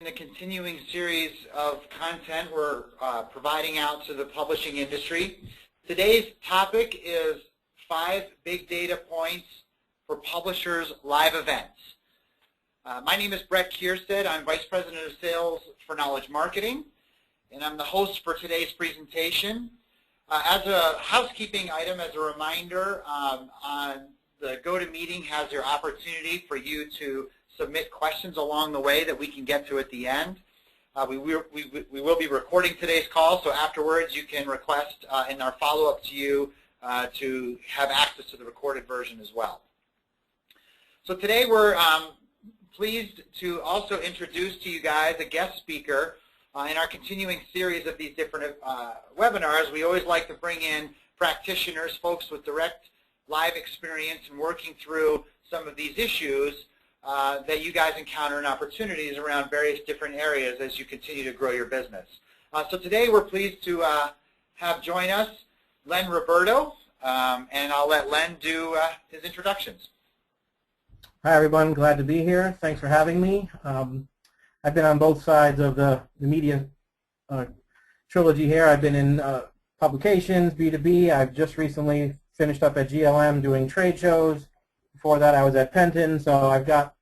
in a continuing series of content we're providing out to the publishing industry. Today's topic is 5 big data points for publishers' live events. My name is Brett Kierstead. I'm Vice President of Sales for Knowledge Marketing, and I'm the host for today's presentation. As a housekeeping item, as a reminder, on the GoToMeeting has your opportunity for you to submit questions along the way that we can get to at the end. We will be recording today's call, so afterwards you can request in our follow-up to you to have access to the recorded version as well. So today we're pleased to also introduce to you guys a guest speaker in our continuing series of these different webinars. We always like to bring in practitioners, folks with direct live experience in working through some of these issues that you guys encounter in opportunities around various different areas as you continue to grow your business. So today we're pleased to have join us Len Roberto, and I'll let Len do his introductions. Hi everyone, glad to be here. Thanks for having me. I've been on both sides of the media trilogy here. I've been in publications, B2B. I've just recently finished up at GLM doing trade shows. Before that I was at Penton, so I've got,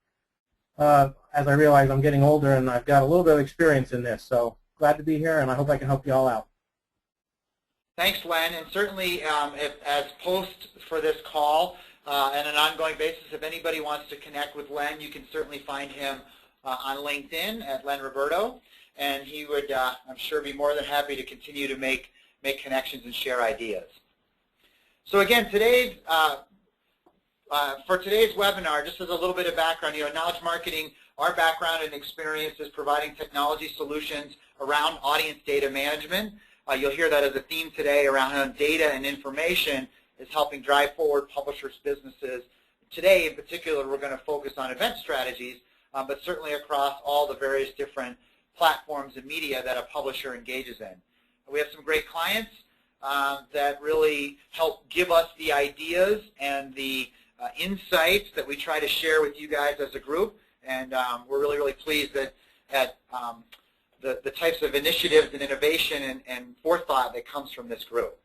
as I realize I'm getting older, and I've got a little bit of experience in this. So glad to be here, and I hope I can help you all out. Thanks, Len, and certainly as post for this call on an ongoing basis, if anybody wants to connect with Len, you can certainly find him on LinkedIn at Len Roberto, and he would, I'm sure, be more than happy to continue to make connections and share ideas. So again, today's for today's webinar, just as a little bit of background, Knowledge Marketing, our background and experience is providing technology solutions around audience data management. You'll hear that as a theme today around how data and information is helping drive forward publishers' businesses. Today, in particular, we're going to focus on event strategies, but certainly across all the various different platforms and media that a publisher engages in. We have some great clients that really help give us the ideas and the insights that we try to share with you guys as a group, and we're really, really pleased that at the types of initiatives and innovation and forethought that comes from this group.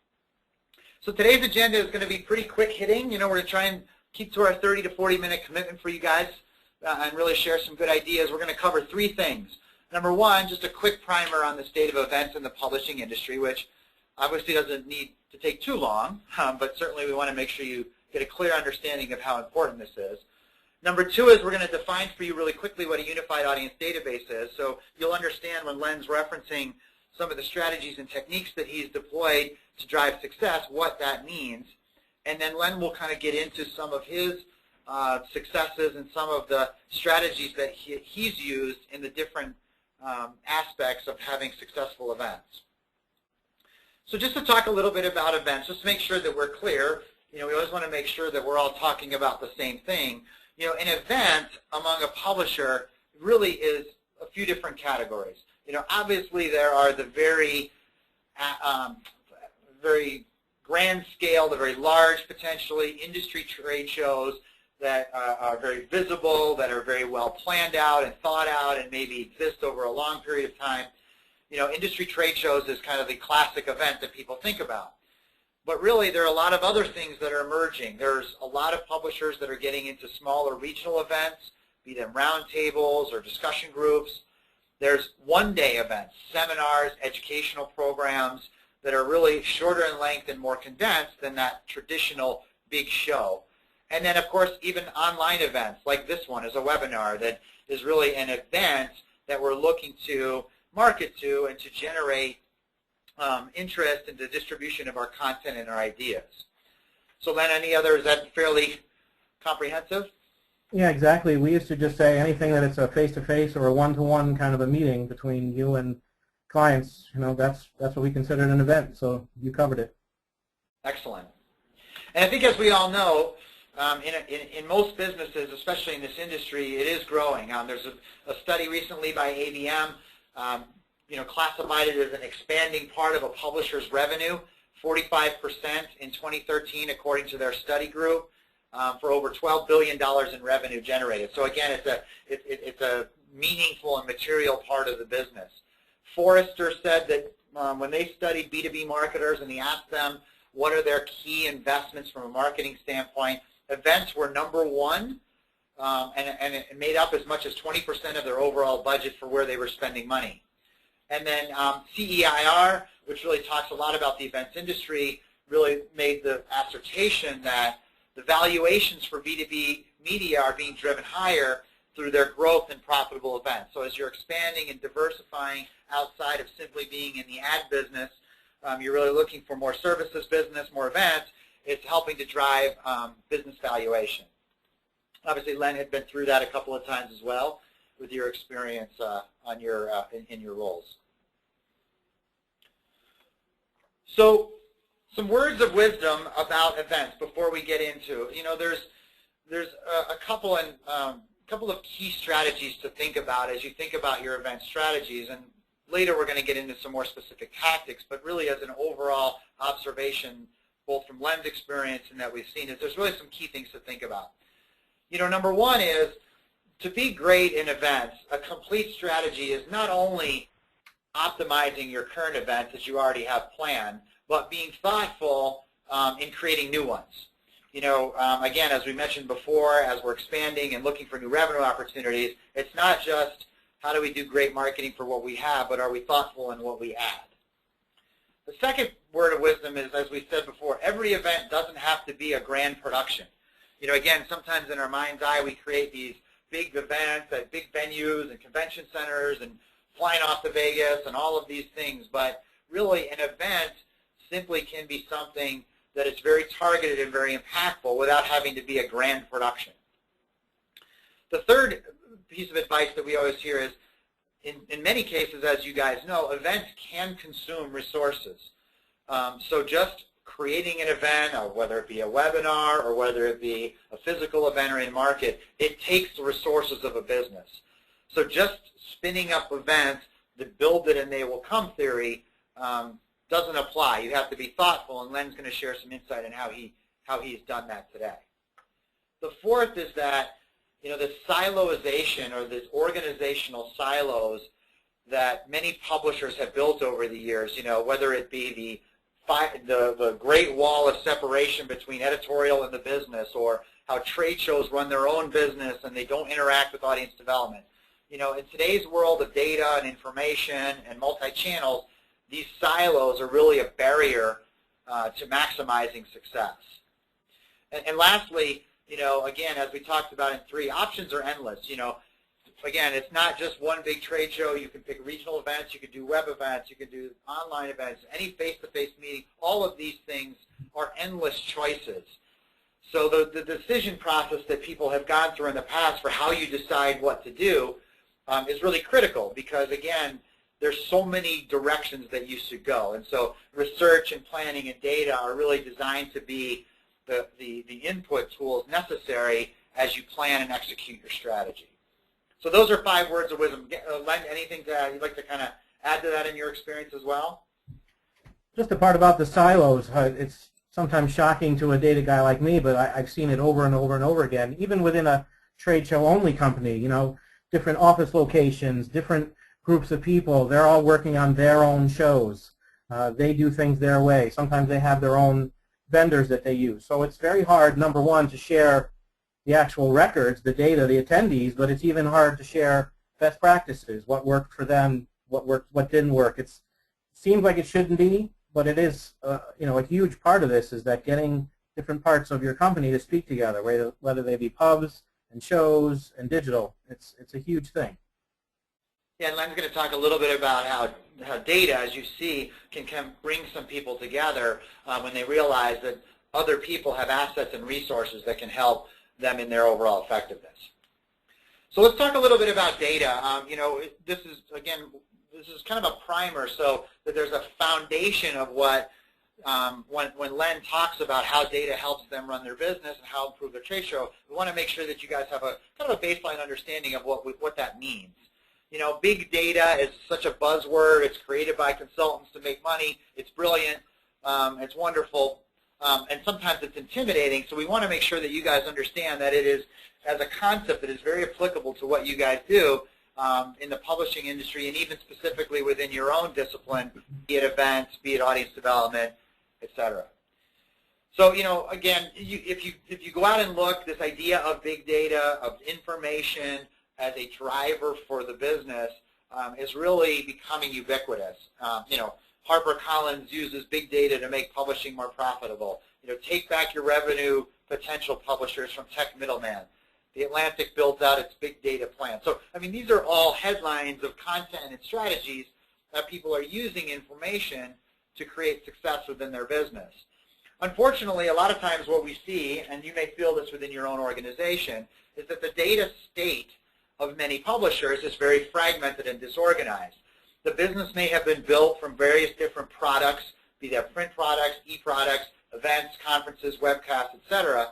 So today's agenda is going to be pretty quick hitting. We're going to try and keep to our 30 to 40 minute commitment for you guys and really share some good ideas. We're going to cover 3 things. Number 1, just a quick primer on the state of events in the publishing industry, which obviously doesn't need to take too long, but certainly we want to make sure you get a clear understanding of how important this is. Number 2 is we're going to define for you really quickly what a unified audience database is, so you'll understand when Len's referencing some of the strategies and techniques that he's deployed to drive success, what that means. And then Len will kind of get into some of his successes and some of the strategies that he's used in the different aspects of having successful events. So just to talk a little bit about events, just to make sure that we're clear, we always want to make sure that we're all talking about the same thing. An event among a publisher really is a few different categories. Obviously there are the very grand scale, the very large potentially industry trade shows that are very visible, that are very well planned out and thought out and maybe exist over a long period of time. Industry trade shows is kind of the classic event that people think about. But really, there are a lot of other things that are emerging. There's a lot of publishers that are getting into smaller regional events, be them roundtables or discussion groups. There's one-day events, seminars, educational programs that are really shorter in length and more condensed than that traditional big show. And then, of course, even online events like this one is a webinar that is really an event that we're looking to market to and to generate interest in the distribution of our content and our ideas. So Len, any other, is that fairly comprehensive? Yeah, exactly. We used to just say anything that it's a face-to-face or a one-to-one kind of a meeting between you and clients, that's what we considered an event, so you covered it. Excellent. And I think as we all know, in most businesses, especially in this industry, it is growing. There's a study recently by ABM classified it as an expanding part of a publisher's revenue, 45% in 2013 according to their study group. for over $12 billion in revenue generated. So again, it's a meaningful and material part of the business. Forrester said that when they studied B2B marketers and they asked them what are their key investments from a marketing standpoint, events were #1, and it made up as much as 20% of their overall budget for where they were spending money. And then CEIR, which really talks a lot about the events industry, really made the assertion that the valuations for B2B media are being driven higher through their growth in profitable events. So as you're expanding and diversifying outside of simply being in the ad business, you're really looking for more services business, more events. It's helping to drive business valuation. Obviously, Len had been through that a couple of times as well with your experience on your in your roles. So, some words of wisdom about events before we get into. There's a couple of key strategies to think about as you think about your event strategies, and later we're going to get into some more specific tactics, but really as an overall observation, both from Len's experience and that we've seen, is there's really some key things to think about. #1 is to be great in events. A complete strategy is not only optimizing your current events that you already have planned, but being thoughtful in creating new ones. Again, as we mentioned before, as we're expanding and looking for new revenue opportunities, it's not just how do we do great marketing for what we have, but are we thoughtful in what we add? The second word of wisdom is, as we said before, every event doesn't have to be a grand production. Again, sometimes in our mind's eye we create these big events at big venues and convention centers and flying off to Vegas and all of these things, but really an event simply can be something that is very targeted and very impactful without having to be a grand production. The third piece of advice that we always hear is, in many cases, as you guys know, events can consume resources. So just creating an event, or whether it be a webinar or whether it be a physical event or in market, it takes the resources of a business. So just spinning up events that build it and they will come theory doesn't apply. You have to be thoughtful, and Len's going to share some insight on how he's done that today. The fourth is that this siloization, or this organizational silos that many publishers have built over the years, whether it be the great wall of separation between editorial and the business, or how trade shows run their own business and they don't interact with audience development. In today's world of data and information and multi-channels, these silos are really a barrier to maximizing success. And lastly, again, as we talked about in 3, options are endless. Again, it's not just one big trade show. You can pick regional events, you can do web events, you can do online events, any face-to-face meeting. All of these things are endless choices. So the decision process that people have gone through in the past for how you decide what to do is really critical, because, again, there's so many directions that you should go. And so research and planning and data are really designed to be the input tools necessary as you plan and execute your strategy. So those are 5 words of wisdom. Len, anything you'd like to kind of add to that in your experience as well? Just the part about the silos. It's sometimes shocking to a data guy like me, but I've seen it over and over and over again, even within a trade show only company. Different office locations, different groups of people, they're all working on their own shows. They do things their way. Sometimes they have their own vendors that they use. So it's very hard, #1, to share the actual records, the data, the attendees, but it's even hard to share best practices, what worked for them, what worked, what didn't work. It seems like it shouldn't be, but it is. A huge part of this is that getting different parts of your company to speak together, whether they be pubs and shows and digital. It's a huge thing. Yeah, and Len's going to talk a little bit about how data, as you see, can bring some people together when they realize that other people have assets and resources that can help them in their overall effectiveness. So let's talk a little bit about data. This is kind of a primer, so that there's a foundation of what, when Len talks about how data helps them run their business and how improve their trade show, we want to make sure that you guys have a kind of a baseline understanding of what that means. Big data is such a buzzword. It's created by consultants to make money. It's brilliant. It's wonderful. and sometimes it's intimidating. So we want to make sure that you guys understand that it is, as a concept, that is very applicable to what you guys do in the publishing industry, and even specifically within your own discipline, be it events, be it audience development, etc. So, again, if you go out and look, this idea of big data, of information as a driver for the business is really becoming ubiquitous. HarperCollins uses big data to make publishing more profitable. Take back your revenue potential publishers from tech middleman. The Atlantic builds out its big data plan. So, these are all headlines of content and strategies that people are using information to create success within their business. Unfortunately, a lot of times what we see, and you may feel this within your own organization, is that the data state of many publishers is very fragmented and disorganized. The business may have been built from various different products, be they print products, e-products, events, conferences, webcasts, etc.,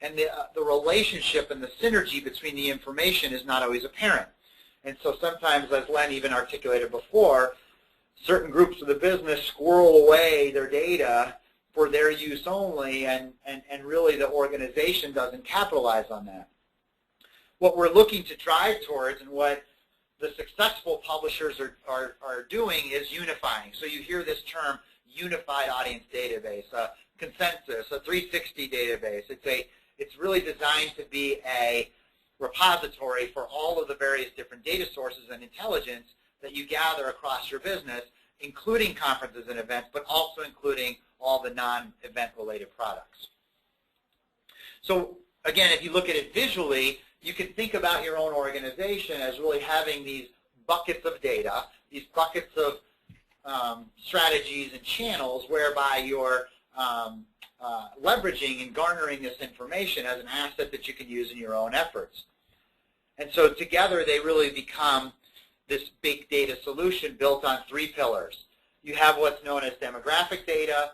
and the relationship and the synergy between the information is not always apparent. And so sometimes, as Len even articulated before, certain groups of the business squirrel away their data for their use only, and really the organization doesn't capitalize on that. What we're looking to drive towards, and what the successful publishers are doing, is unifying. So you hear this term, unified audience database, a consensus, a 360 database. It's really designed to be a repository for all of the various different data sources and intelligence that you gather across your business, including conferences and events, but also including all the non-event related products. So again, if you look at it visually, you can think about your own organization as really having these buckets of data, these buckets of strategies and channels whereby you're leveraging and garnering this information as an asset that you can use in your own efforts. And so together they really become this big data solution built on three pillars. You have what's known as demographic data,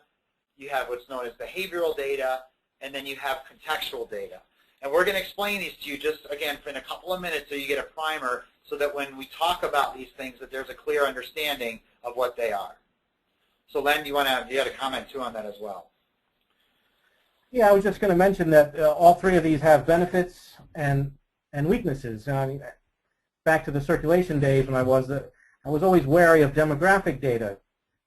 you have what's known as behavioral data, and then you have contextual data. And we're going to explain these to you just, again, in a couple of minutes so you get a primer, so that when we talk about these things that there's a clear understanding of what they are. So Len, you had a comment too on that as well. Yeah, I was just going to mention that all three of these have benefits and weaknesses. Back to the circulation days when I was always wary of demographic data,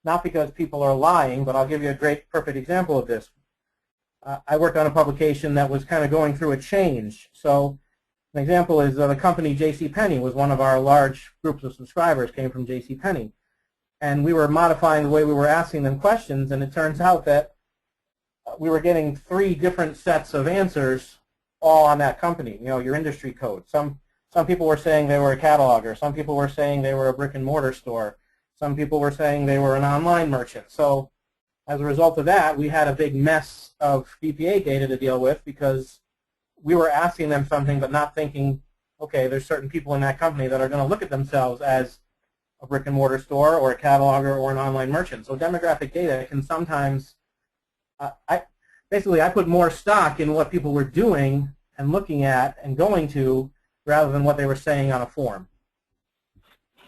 not because people are lying, but I'll give you a perfect example of this. I worked on a publication that was kind of going through a change. So an example is the company JCPenney was one of our large groups of subscribers, came from JCPenney. And we were modifying the way we were asking them questions, and it turns out that we were getting 3 different sets of answers all on that company, your industry code. Some people were saying they were a cataloger. Some people were saying they were a brick and mortar store. Some people were saying they were an online merchant. So as a result of that, we had a big mess of BPA data to deal with, because we were asking them something but not thinking, okay, there's certain people in that company that are going to look at themselves as a brick and mortar store or a cataloger or an online merchant. So demographic data can sometimes, I put more stock in what people were doing and looking at and going to rather than what they were saying on a form.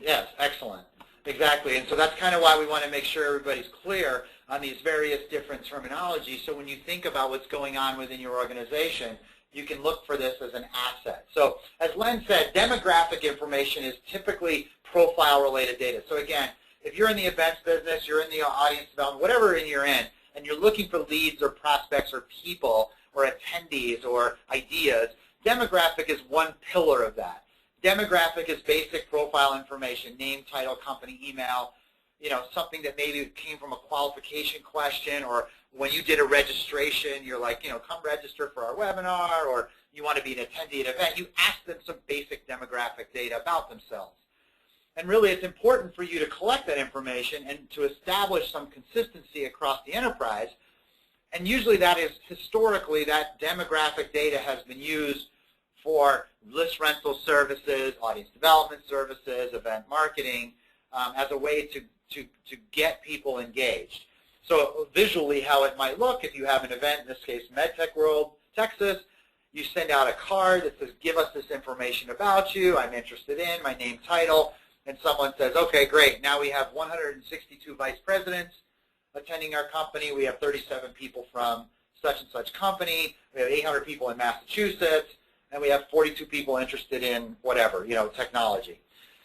Yes, excellent. Exactly. And so that's kind of why we want to make sure everybody's clear on these various different terminologies. So when you think about what's going on within your organization, you can look for this as an asset. So as Len said, demographic information is typically profile-related data. So again, if you're in the events business, you're in the audience development, whatever you're in, and you're looking for leads or prospects or people or attendees or ideas, demographic is one pillar of that. Demographic is basic profile information, name, title, company, email, something that maybe came from a qualification question, or when you did a registration, you're like, come register for our webinar, or you want to be an attendee at an event. You ask them some basic demographic data about themselves. And really, it's important for you to collect that information and to establish some consistency across the enterprise. And usually that is, historically, that demographic data has been used for list rental services, audience development services, event marketing, as a way to get people engaged. So visually how it might look, if you have an event, in this case MedTech World, Texas, you send out a card that says, give us this information about you, I'm interested in, my name, title, and someone says, okay, great, now we have 162 vice presidents, attending our company. We have 37 people from such and such company. We have 800 people in Massachusetts, and we have 42 people interested in whatever, technology.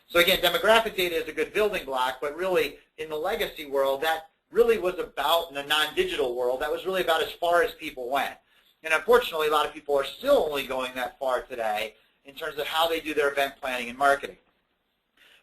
So again, demographic data is a good building block, but really in the legacy world, that really was about, in the non-digital world, that was really about as far as people went. And unfortunately, a lot of people are still only going that far today in terms of how they do their event planning and marketing.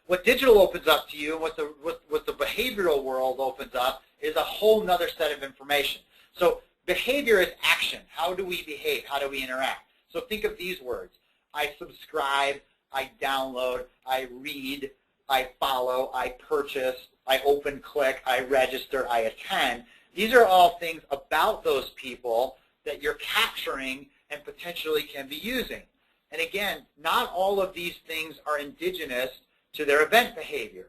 What digital opens up to you, and what the behavioral world opens up, is a whole nother set of information. So behavior is action. How do we behave? How do we interact? So think of these words. I subscribe, I download, I read, I follow, I purchase, I open click, I register, I attend. These are all things about those people that you're capturing and potentially can be using. And again, not all of these things are indigenous to their event behavior.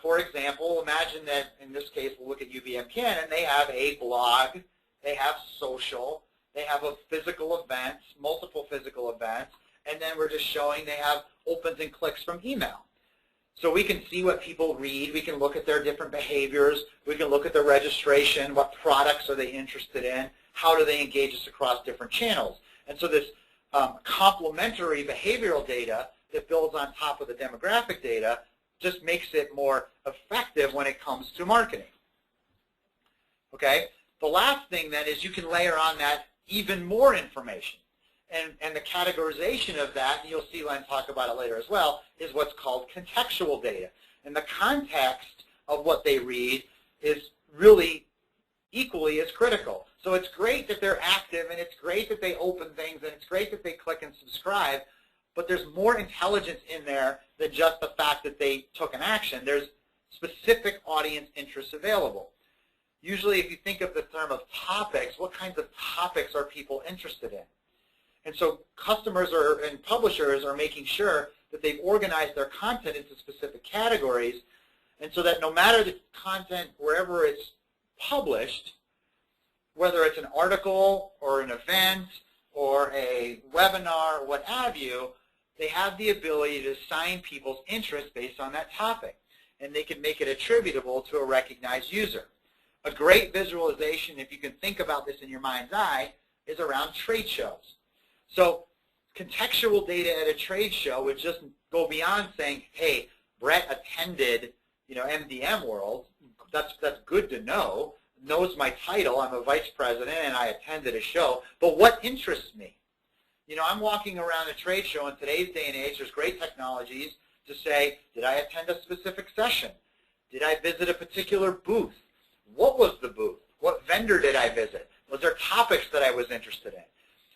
For example, imagine that in this case, we'll look at UVM Cannon. They have a blog, they have social, they have a physical events, multiple physical events, and then we're just showing they have opens and clicks from email. So we can see what people read, we can look at their different behaviors, we can look at their registration, what products are they interested in, how do they engage us across different channels. And so this complementary behavioral data that builds on top of the demographic data just makes it more effective when it comes to marketing. Okay? The last thing then is you can layer on that even more information. And the categorization of that, and you'll see Len talk about it later as well, is what's called contextual data. And the context of what they read is really equally as critical. So it's great that they're active, and it's great that they open things, and it's great that they click and subscribe, but there's more intelligence in there than just the fact that they took an action. There's specific audience interests available. Usually if you think of the term of topics, what kinds of topics are people interested in? And so customers and publishers are making sure that they've organized their content into specific categories, and so that no matter the content, wherever it's published, whether it's an article or an event or a webinar or what have you, they have the ability to assign people's interest based on that topic, and they can make it attributable to a recognized user. A great visualization, if you can think about this in your mind's eye, is around trade shows. So contextual data at a trade show would just go beyond saying, hey, Brett attended, MDM World. That's good to know. Knows my title. I'm a vice president and I attended a show. But what interests me? I'm walking around a trade show in today's day and age. There's great technologies to say, did I attend a specific session? Did I visit a particular booth? What was the booth? What vendor did I visit? Was there topics that I was interested in?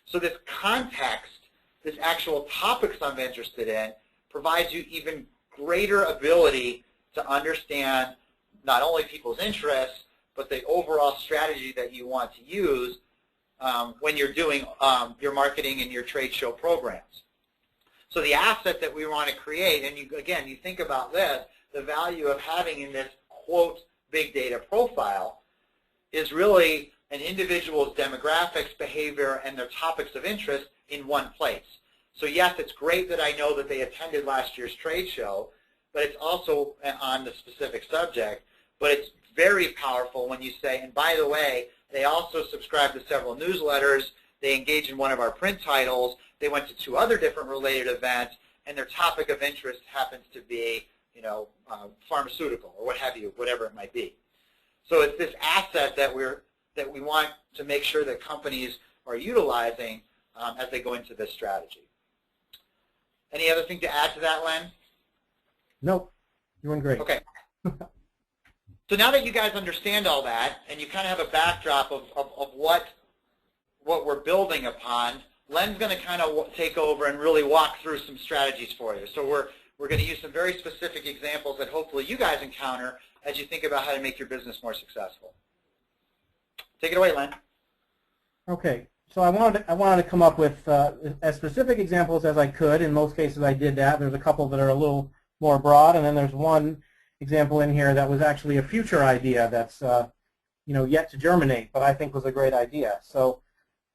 So this context, this actual topics I'm interested in, provides you even greater ability to understand not only people's interests, but the overall strategy that you want to use when you're doing your marketing and your trade show programs. So the asset that we want to create, and again, you think about this, the value of having in this, quote, big data profile is really an individual's demographics, behavior, and their topics of interest in one place. So yes, it's great that I know that they attended last year's trade show, but it's also on the specific subject. But it's very powerful when you say, and by the way, they also subscribe to several newsletters, they engage in one of our print titles, they went to 2 other different related events, and their topic of interest happens to be, pharmaceutical or what have you, whatever it might be. So it's this asset that we want to make sure that companies are utilizing as they go into this strategy. Any other thing to add to that, Len? Nope. You're doing great. Okay. So now that you guys understand all that, and you kind of have a backdrop of what we're building upon, Len's going to kind of take over and really walk through some strategies for you. So we're going to use some very specific examples that hopefully you guys encounter as you think about how to make your business more successful. Take it away, Len. Okay. So I wanted to come up with as specific examples as I could. In most cases, I did that. There's a couple that are a little more broad, and then there's one example in here that was actually a future idea that's yet to germinate, but I think was a great idea. So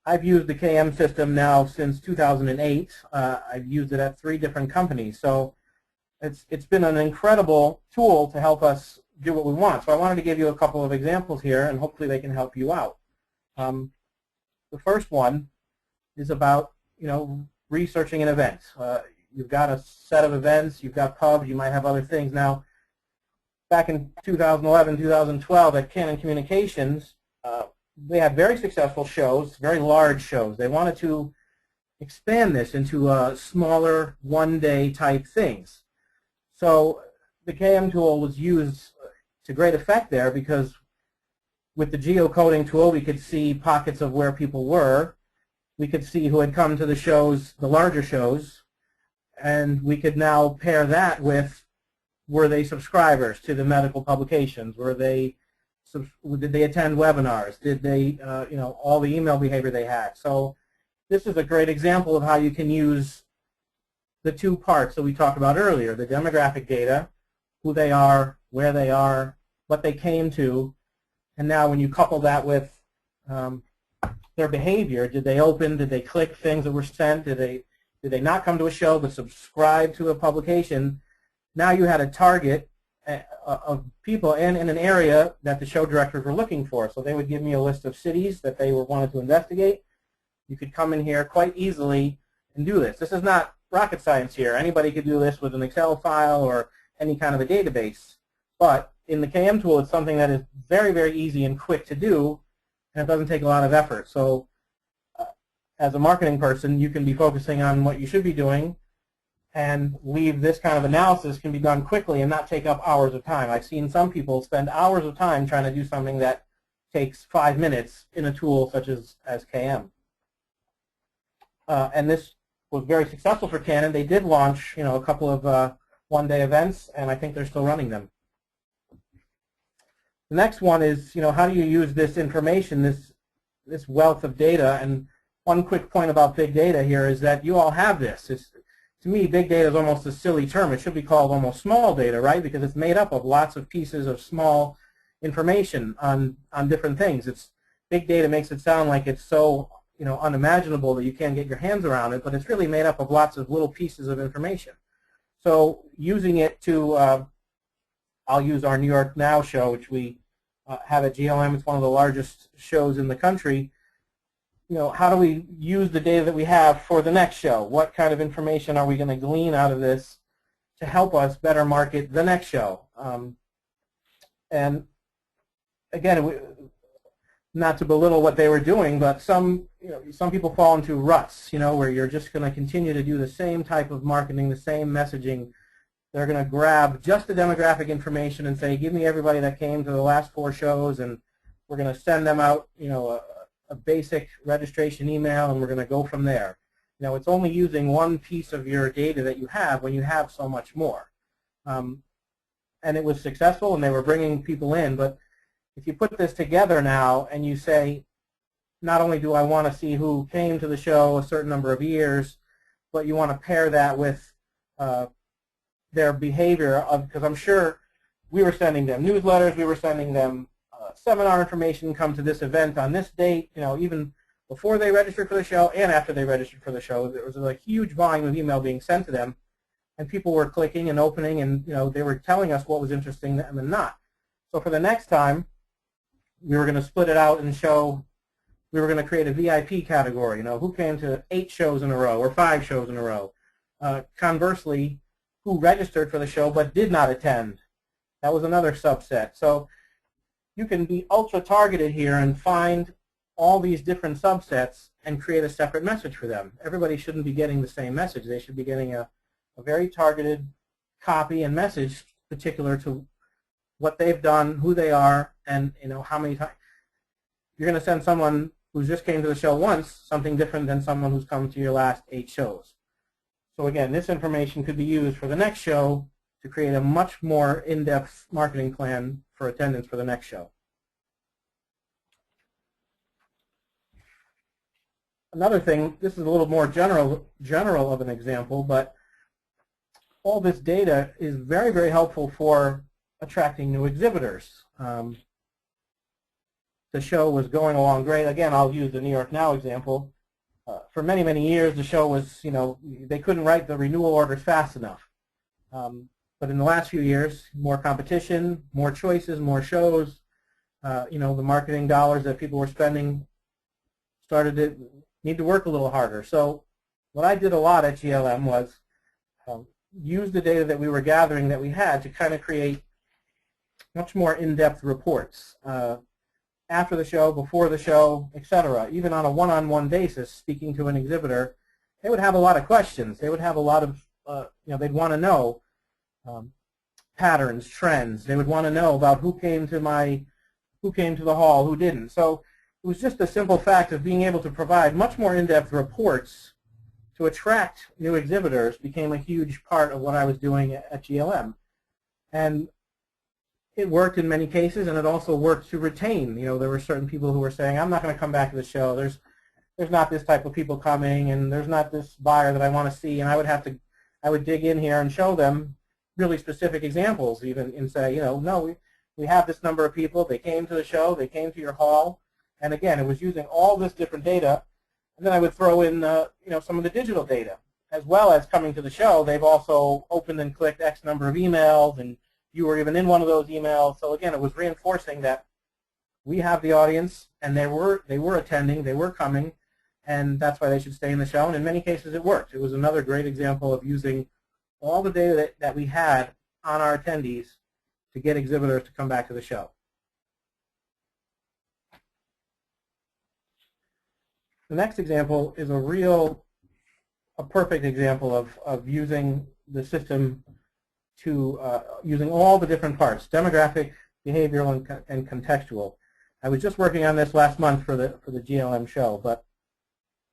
I've used the KM system now since 2008. I've used it at 3 different companies. So it's been an incredible tool to help us do what we want. So I wanted to give you a couple of examples here, and hopefully they can help you out. The first one is about, researching an event. You've got a set of events, you've got pubs, you might have other things. Now, back in 2011, 2012 at Canon Communications, they had very successful shows, very large shows. They wanted to expand this into smaller one-day type things. So the KM tool was used to great effect there, because with the geocoding tool we could see pockets of where people were. We could see who had come to the shows, the larger shows, and we could now pair that with, were they subscribers to the medical publications? Did they attend webinars? Did they, all the email behavior they had? So this is a great example of how you can use the two parts that we talked about earlier, the demographic data, who they are, where they are, what they came to, and now when you couple that with their behavior, did they open, did they click things that were sent, did they not come to a show but subscribe to a publication? Now you had a target of people and in an area that the show directors were looking for. So they would give me a list of cities that they wanted to investigate. You could come in here quite easily and do this. This is not rocket science here. Anybody could do this with an Excel file or any kind of a database. But in the KM tool, it's something that is very, very easy and quick to do, and it doesn't take a lot of effort. So as a marketing person, you can be focusing on what you should be doing, and leave this kind of analysis can be done quickly and not take up hours of time. I've seen some people spend hours of time trying to do something that takes 5 minutes in a tool such as KM. And this was very successful for Canon. They did launch, a couple of one-day events, and I think they're still running them. The next one is, how do you use this information, this wealth of data? And one quick point about big data here is that you all have this. To me, big data is almost a silly term. It should be called almost small data, right? Because it's made up of lots of pieces of small information on different things. Big data makes it sound like it's so unimaginable that you can't get your hands around it, but it's really made up of lots of little pieces of information. So using it to, I'll use our New York Now show, which we have at GLM. It's one of the largest shows in the country. How do we use the data that we have for the next show? What kind of information are we going to glean out of this to help us better market the next show? And again, not to belittle what they were doing, but some people fall into ruts, where you're just going to continue to do the same type of marketing, the same messaging. They're going to grab just the demographic information and say, give me everybody that came to the last 4 shows, and we're going to send them out, a basic registration email, and we're going to go from there. It's only using one piece of your data that you have when you have so much more. And it was successful, and they were bringing people in, but if you put this together now and you say, not only do I want to see who came to the show a certain number of years, but you want to pair that with their behavior, because I'm sure we were sending them newsletters, we were sending them seminar information, come to this event on this date, even before they registered for the show and after they registered for the show. There was a huge volume of email being sent to them, and people were clicking and opening, and they were telling us what was interesting and then not. So for the next time, we were going to split it out and show, we were going to create a VIP category, who came to 8 shows in a row or 5 shows in a row. Conversely, who registered for the show but did not attend. That was another subset. So you can be ultra targeted here and find all these different subsets and create a separate message for them. Everybody shouldn't be getting the same message. They should be getting a very targeted copy and message particular to what they've done, who they are, and how many times. You're going to send someone who just came to the show once something different than someone who's come to your last 8 shows. So again, this information could be used for the next show to create a much more in-depth marketing plan for attendance for the next show. Another thing, this is a little more general of an example, but all this data is very, very helpful for attracting new exhibitors. The show was going along great. Again, I'll use the New York Now example. For many, many years, the show was, they couldn't write the renewal orders fast enough. But in the last few years, more competition, more choices, more shows, the marketing dollars that people were spending started to need to work a little harder. So what I did a lot at GLM was use the data that we were gathering that we had to kind of create much more in-depth reports after the show, before the show, etc. Even on a one-on-one basis, speaking to an exhibitor, they would have a lot of questions. They would have a lot of, they'd want to know patterns, trends. They would want to know about who came to the hall, who didn't. So it was just a simple fact of being able to provide much more in-depth reports to attract new exhibitors became a huge part of what I was doing at GLM. And it worked in many cases, and it also worked to retain. There were certain people who were saying, I'm not going to come back to the show. There's not this type of people coming, and there's not this buyer that I want to see. And I would dig in here and show them really specific examples even and say, no, we have this number of people. They came to the show. They came to your hall. And again, it was using all this different data. And then I would throw in, some of the digital data. As well as coming to the show, they've also opened and clicked X number of emails, and you were even in one of those emails. So again, it was reinforcing that we have the audience, and they were attending, they were coming, and that's why they should stay in the show. And in many cases, it worked. It was another great example of using all the data that we had on our attendees to get exhibitors to come back to the show. The next example is a perfect example of using the system to using all the different parts, demographic, behavioral, and contextual. I was just working on this last month for the GLM show, but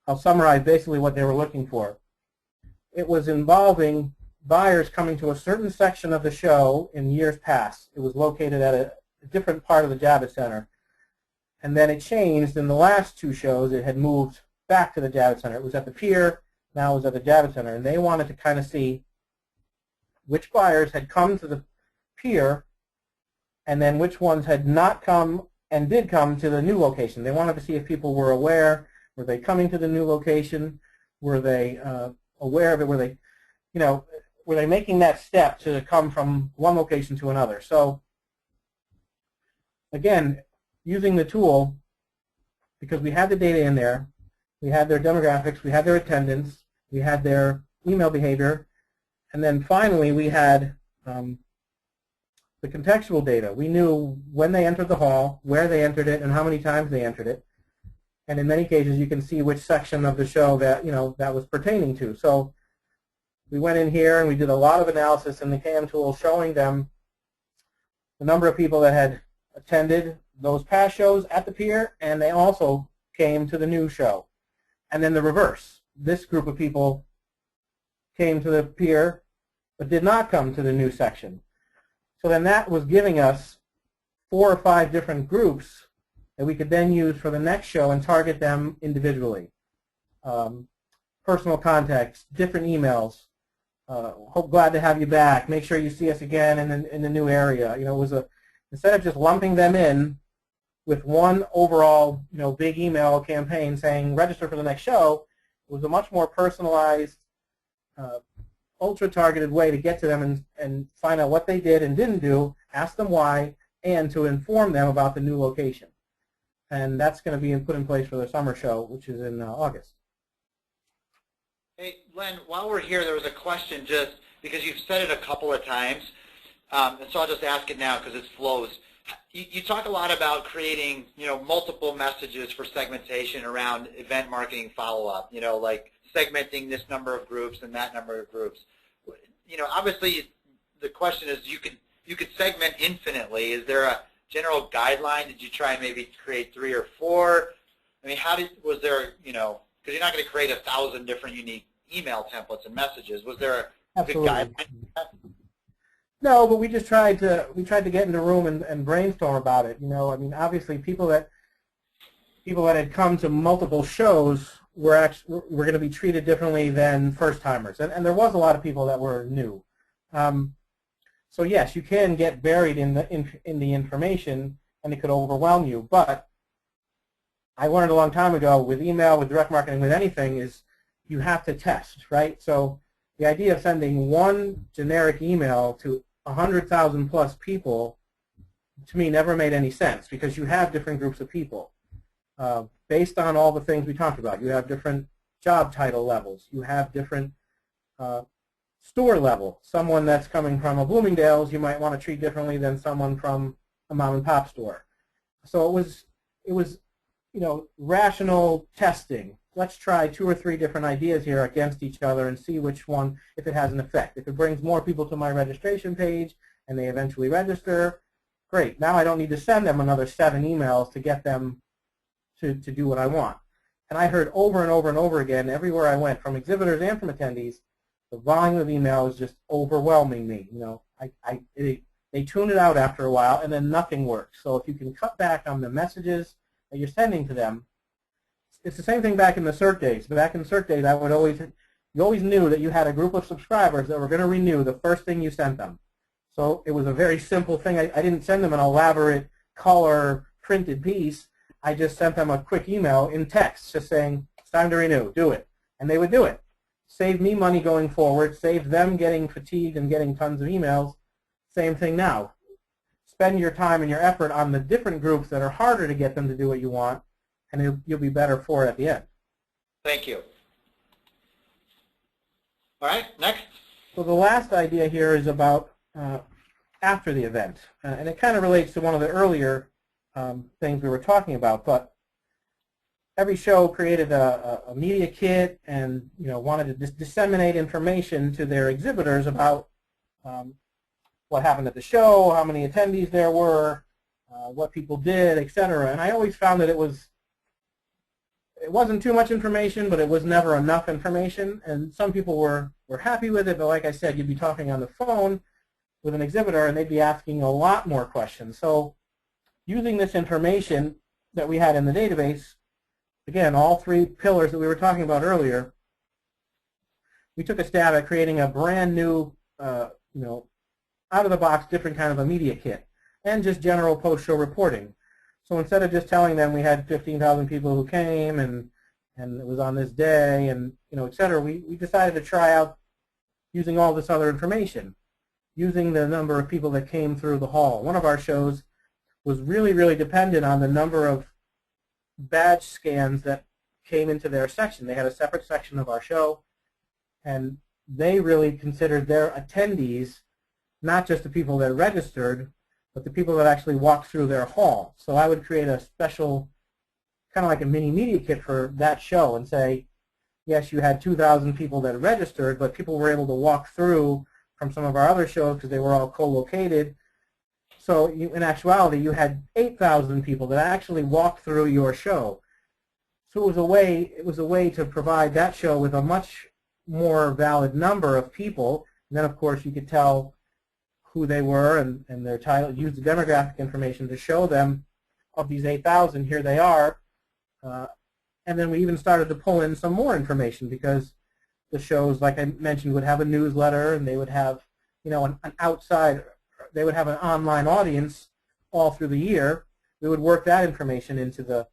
I'll summarize basically what they were looking for. It was involving buyers coming to a certain section of the show in years past. It was located at a different part of the Javits Center. And then it changed. In the last two shows, it had moved back to the Javits Center. It was at the pier, now it was at the Javits Center. And they wanted to kind of see which buyers had come to the pier and then which ones had not come and did come to the new location. They wanted to see if people were aware. Were they coming to the new location? Were they aware of it? Were they, were they making that step to come from one location to another? So again, using the tool, because we had the data in there, we had their demographics, we had their attendance, we had their email behavior, and then finally we had the contextual data. We knew when they entered the hall, where they entered it, and how many times they entered it. And in many cases, you can see which section of the show that that was pertaining to. So we went in here and we did a lot of analysis in the CAM tool, showing them the number of people that had attended those past shows at the pier, and they also came to the new show. And then the reverse. This group of people came to the pier but did not come to the new section. So then that was giving us 4 or 5 different groups that we could then use for the next show and target them individually. Personal contacts, different emails. Glad to have you back. Make sure you see us again in the new area. It was instead of just lumping them in with one overall, big email campaign saying register for the next show, it was a much more personalized, ultra-targeted way to get to them and find out what they did and didn't do, ask them why, and to inform them about the new location. And that's going to be put in place for the summer show, which is in August. Hey, Len, while we're here, there was a question just because you've said it a couple of times, and so I'll just ask it now because it flows. You talk a lot about creating, multiple messages for segmentation around event marketing follow-up, like segmenting this number of groups and that number of groups. Obviously the question is you could segment infinitely. Is there a general guideline? Did you try and maybe create 3 or 4? I mean, was there, because you're not going to create 1,000 different unique email templates and messages. Was there a good guideline? No, but we just tried to get in the room and brainstorm about it. I mean, obviously people that had come to multiple shows were going to be treated differently than first timers, and there was a lot of people that were new. So yes, you can get buried in the information, and it could overwhelm you. But I learned a long time ago with email, with direct marketing, with anything, is you have to test, right? So the idea of sending one generic email to 100,000 plus people, to me, never made any sense, because you have different groups of people. Based on all the things we talked about, you have different job title levels. You have different store level. Someone that's coming from a Bloomingdale's, you might want to treat differently than someone from a mom and pop store. So it was, rational testing. Let's try 2 or 3 different ideas here against each other and see which one, if it has an effect. If it brings more people to my registration page and they eventually register, great. Now I don't need to send them another 7 emails to get them to do what I want. And I heard over and over and over again, everywhere I went, from exhibitors and from attendees, the volume of email is just overwhelming me. They tune it out after a while, and then nothing works. So if you can cut back on the messages that you're sending to them, it's the same thing back in the CERT days. Back in CERT days, you always knew that you had a group of subscribers that were going to renew the first thing you sent them. So it was a very simple thing. I didn't send them an elaborate color printed piece. I just sent them a quick email in text just saying, it's time to renew, do it. And they would do it. Saved me money going forward, saved them getting fatigued and getting tons of emails. Same thing now. Spend your time and your effort on the different groups that are harder to get them to do what you want, and you'll be better for it at the end. Thank you. All right, next. So the last idea here is about after the event, and it kind of relates to one of the earlier things we were talking about. But every show created a media kit and wanted to disseminate information to their exhibitors about what happened at the show, how many attendees there were, what people did, etc. And I always found that it wasn't too much information, but it was never enough information. And some people were happy with it, but like I said, you'd be talking on the phone with an exhibitor and they'd be asking a lot more questions. So using this information that we had in the database, again, all 3 pillars that we were talking about earlier, we took a stab at creating a brand new, out-of-the-box, different kind of a media kit, and just general post-show reporting. So instead of just telling them we had 15,000 people who came and it was on this day and et cetera, we decided to try out using all this other information, using the number of people that came through the hall. One of our shows was really, really dependent on the number of badge scans that came into their section. They had a separate section of our show, and they really considered their attendees not just the people that registered, but the people that actually walked through their hall. So I would create a special, kind of like a mini media kit for that show and say, yes, you had 2,000 people that registered, but people were able to walk through from some of our other shows because they were all co-located. So in actuality, you had 8,000 people that actually walked through your show. So it was a way to provide that show with a much more valid number of people. And then, of course, you could tell who they were and their title, use the demographic information to show them, of these 8,000, here they are. And then we even started to pull in some more information because the shows, like I mentioned, would have a newsletter and they would have, an outside, they would have an online audience all through the year. We would work that information into the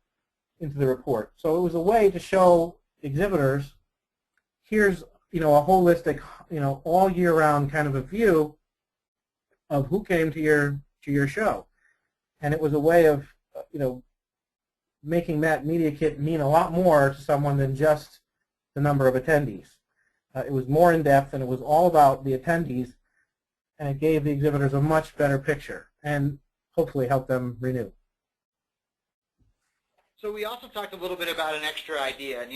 report. So it was a way to show exhibitors, here's a holistic, all year round kind of a view of who came to your show. And it was a way of making that media kit mean a lot more to someone than just the number of attendees. It was more in depth, and it was all about the attendees, and it gave the exhibitors a much better picture and hopefully helped them renew. So we also talked a little bit about an extra idea, and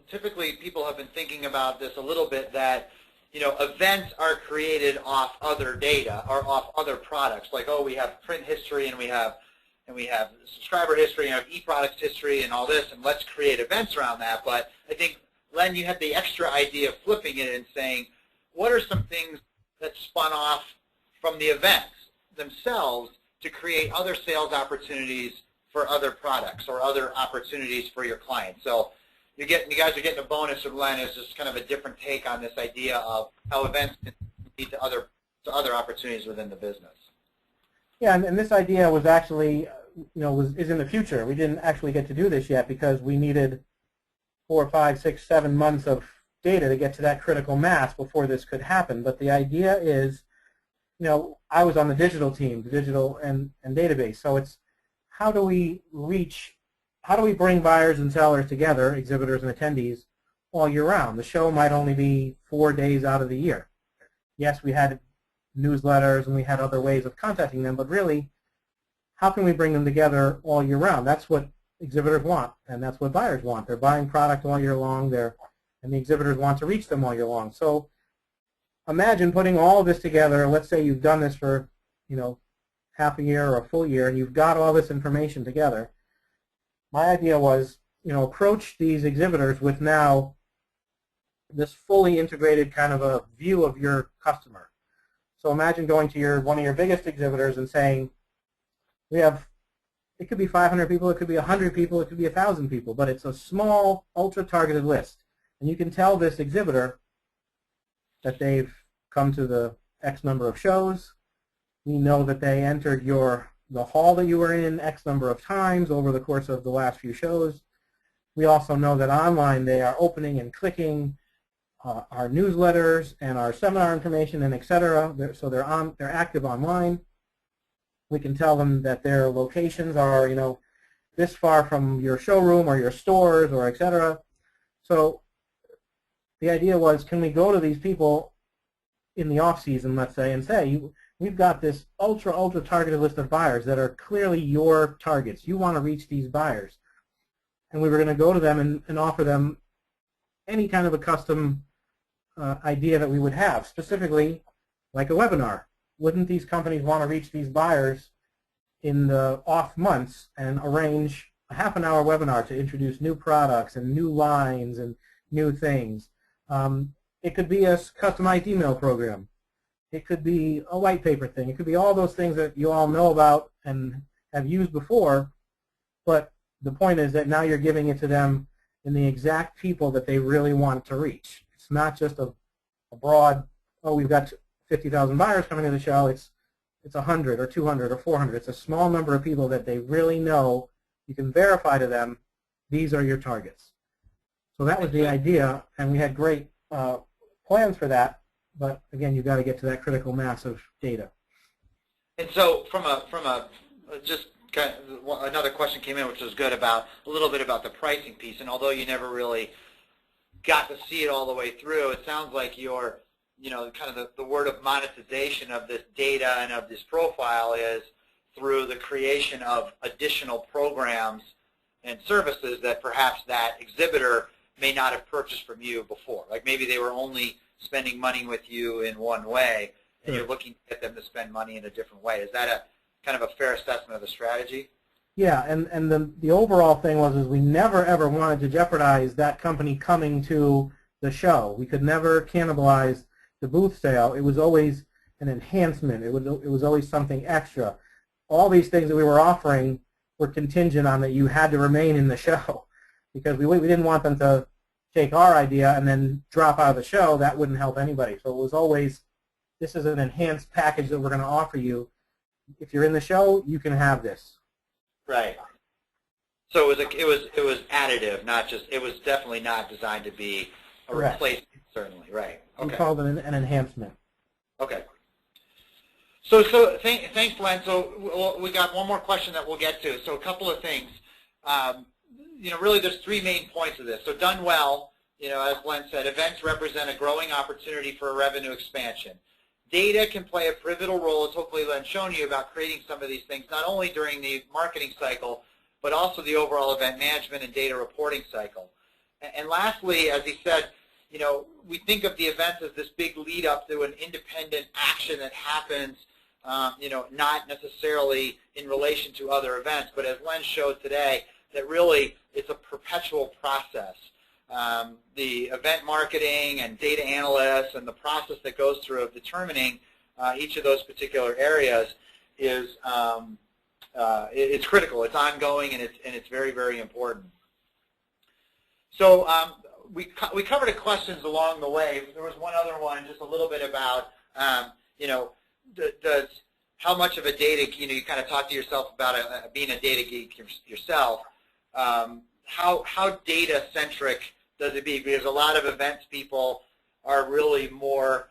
typically people have been thinking about this a little bit, that events are created off other data or off other products. Like, oh, we have print history and we have subscriber history and we have e-products history and all this, and let's create events around that. But I think, Len, you had the extra idea of flipping it and saying, what are some things that spun off from the events themselves to create other sales opportunities for other products or other opportunities for your clients? So you guys are getting a bonus from Len, is just kind of a different take on this idea of how events can lead to other opportunities within the business. Yeah, and this idea was actually, is in the future. We didn't actually get to do this yet because we needed 4, 5, 6, 7 months of data to get to that critical mass before this could happen. But the idea is, I was on the digital team, the digital and database. So it's how do we bring buyers and sellers together, exhibitors and attendees, all year round? The show might only be 4 days out of the year. Yes, we had newsletters and we had other ways of contacting them, but really, how can we bring them together all year round? That's what exhibitors want, and that's what buyers want. They're buying product all year long, and the exhibitors want to reach them all year long. So imagine putting all of this together. Let's say you've done this for half a year or a full year, and you've got all this information together. My idea was, approach these exhibitors with now this fully integrated kind of a view of your customer. So imagine going to one of your biggest exhibitors and saying, it could be 500 people, it could be 100 people, it could be 1,000 people, but it's a small, ultra-targeted list. And you can tell this exhibitor that they've come to the X number of shows. We know that they entered the hall that you were in X number of times over the course of the last few shows. We also know that online they are opening and clicking our newsletters and our seminar information and etc. So they're active online. We can tell them that their locations are this far from your showroom or your stores or etc. So the idea was, can we go to these people in the off season, let's say, and say, we've got this ultra targeted list of buyers that are clearly your targets. You want to reach these buyers. And we were going to go to them and offer them any kind of a custom idea that we would have, specifically like a webinar. Wouldn't these companies want to reach these buyers in the off months and arrange a half-an-hour webinar to introduce new products and new lines and new things? It could be a customized email program. It could be a white paper thing. It could be all those things that you all know about and have used before, but the point is that now you're giving it to them in the exact people that they really want to reach. It's not just a broad, we've got 50,000 buyers coming to the show. It's 100 or 200 or 400. It's a small number of people that they really know. You can verify to them, these are your targets. So that was the idea, and we had great plans for that. But again, you've got to get to that critical mass of data. And so from just kind of another question came in, which was good, about a little bit about the pricing piece. And although you never really got to see it all the way through, it sounds like your kind of the word of monetization of this data and of this profile is through the creation of additional programs and services that perhaps that exhibitor may not have purchased from you before. Like maybe they were only spending money with you in one way, and you're looking to get them to spend money in a different way. Is that a kind of a fair assessment of the strategy? Yeah, and the overall thing was we never ever wanted to jeopardize that company coming to the show. We could never cannibalize the booth sale. It was always an enhancement. It was always something extra. All these things that we were offering were contingent on that you had to remain in the show, because we didn't want them to take our idea and then drop out of the show. That wouldn't help anybody. So it was always, this is an enhanced package that we're going to offer you. If you're in the show, you can have this. Right. So it was additive, not just. It was definitely not designed to be a replacement. Certainly, right. Okay. We called it an enhancement. Okay. So thanks, Len. So we got one more question that we'll get to. So a couple of things. Really there's three main points of this. So done well, as Len said, events represent a growing opportunity for a revenue expansion. Data can play a pivotal role, as hopefully Len's shown you, about creating some of these things, not only during the marketing cycle, but also the overall event management and data reporting cycle. And lastly, as he said, we think of the events as this big lead up to an independent action that happens, not necessarily in relation to other events, but as Len showed today, that really it's a perpetual process. The event marketing and data analysts and the process that goes through of determining each of those particular areas is it's critical. It's ongoing, and it's very, very important. So we covered questions along the way. There was one other one, just a little bit about does how much of a data you kind of talk to yourself about being a data geek yourself. How data centric does it be? Because a lot of events people are really more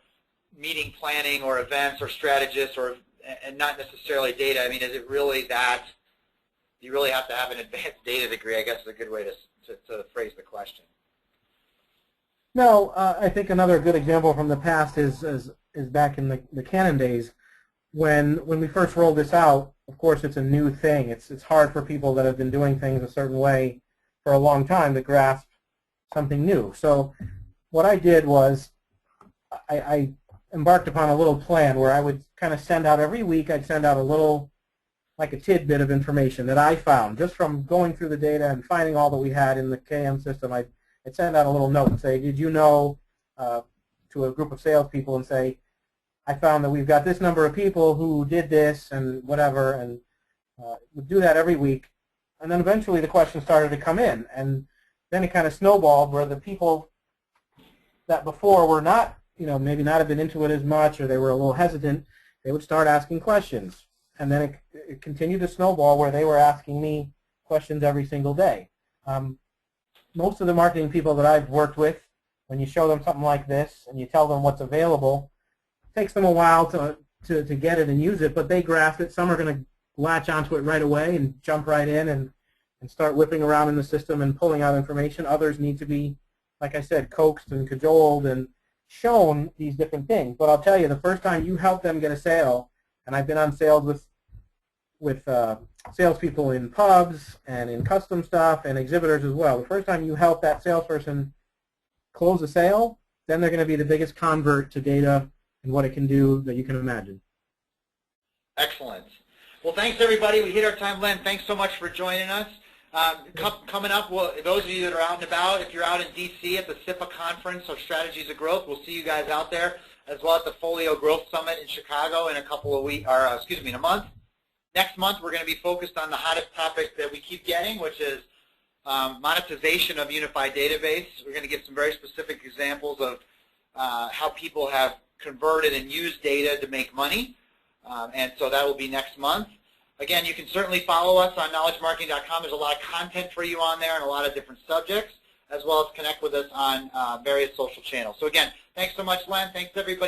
meeting planning or events or strategists and not necessarily data. I mean, is it really that you really have to have an advanced data degree, I guess is a good way to phrase the question. No, I think another good example from the past is back in the Canon days. When we first rolled this out, of course, it's a new thing. It's hard for people that have been doing things a certain way for a long time to grasp something new. So what I did was I embarked upon a little plan where I would kind of send out every week, I'd send out a little, like a tidbit of information that I found just from going through the data and finding all that we had in the KM system. I'd send out a little note and say, did you know, to a group of salespeople and say, I found that we've got this number of people who did this and whatever, and we'd do that every week. And then eventually the questions started to come in, and then it kind of snowballed where the people that before were not, maybe not have been into it as much, or they were a little hesitant, they would start asking questions. And then it continued to snowball where they were asking me questions every single day. Most of the marketing people that I've worked with, when you show them something like this and you tell them what's available, it takes them a while to get it and use it, but they grasp it. Some are going to latch onto it right away and jump right in and start whipping around in the system and pulling out information. Others need to be, like I said, coaxed and cajoled and shown these different things. But I'll tell you, the first time you help them get a sale, and I've been on sales with salespeople in pubs and in custom stuff and exhibitors as well. The first time you help that salesperson close a sale, then they're going to be the biggest convert to data and what it can do that you can imagine. Excellent. Well, thanks everybody. We hit our time, Len. Thanks so much for joining us. Coming up, those of you that are out and about, if you're out in DC at the SIPA conference or Strategies of Growth, we'll see you guys out there, as well as the Folio Growth Summit in Chicago in a couple of weeks, or in a month. Next month, we're going to be focused on the hottest topic that we keep getting, which is monetization of Unify database. We're going to give some very specific examples of how people have converted and used data to make money, and so that will be next month. Again, you can certainly follow us on knowledgemarketing.com. There's a lot of content for you on there and a lot of different subjects, as well as connect with us on various social channels. So again, thanks so much, Len. Thanks, everybody.